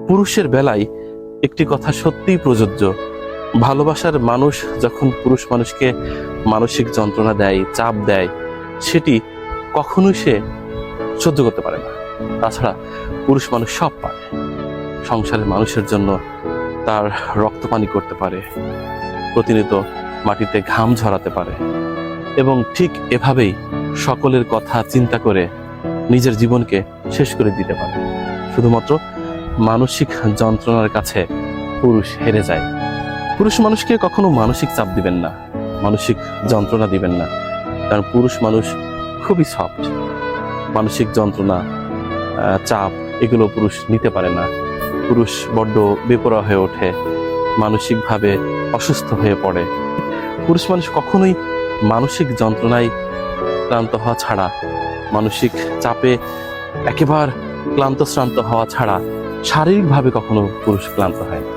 পুরুষের বেলায় একটি কথা সত্যিই প্রযোজ্য। ভালোবাসার মানুষ যখন পুরুষ মানুষকে মানসিক যন্ত্রণা দেয়, চাপ দেয়, সেটি কখনোই সে সহ্য করতে পারে না। তাছাড়া পুরুষ মানুষ সব পারে। সংসারের মানুষের জন্য তার রক্তপানি করতে পারে, প্রতিনিয়ত মাটিতে ঘাম ঝরাতে পারে, এবং ঠিক এভাবেই সকলের কথা চিন্তা করে নিজের জীবনকে শেষ করে দিতে পারে। শুধুমাত্র মানসিক যন্ত্রণার কাছে পুরুষ হেরে যায়। পুরুষ মানুষকে কখনো মানসিক চাপ দিবেন না, মানসিক যন্ত্রণা দিবেন না, কারণ পুরুষ মানুষ খুবই সফট। মানসিক যন্ত্রণা, চাপ এগুলো পুরুষ নিতে পারে না। পুরুষ বড্ড বেপরোয়া হয়ে ওঠে, মানসিকভাবে অসুস্থ হয়ে পড়ে। পুরুষ মানুষ কখনোই মানসিক যন্ত্রণায় ক্লান্ত হওয়া ছাড়া, মানসিক চাপে একেবারে ক্লান্ত শ্রান্ত হওয়া ছাড়া শারীরিকভাবে কখনো পুরুষ ক্লান্ত হয় না।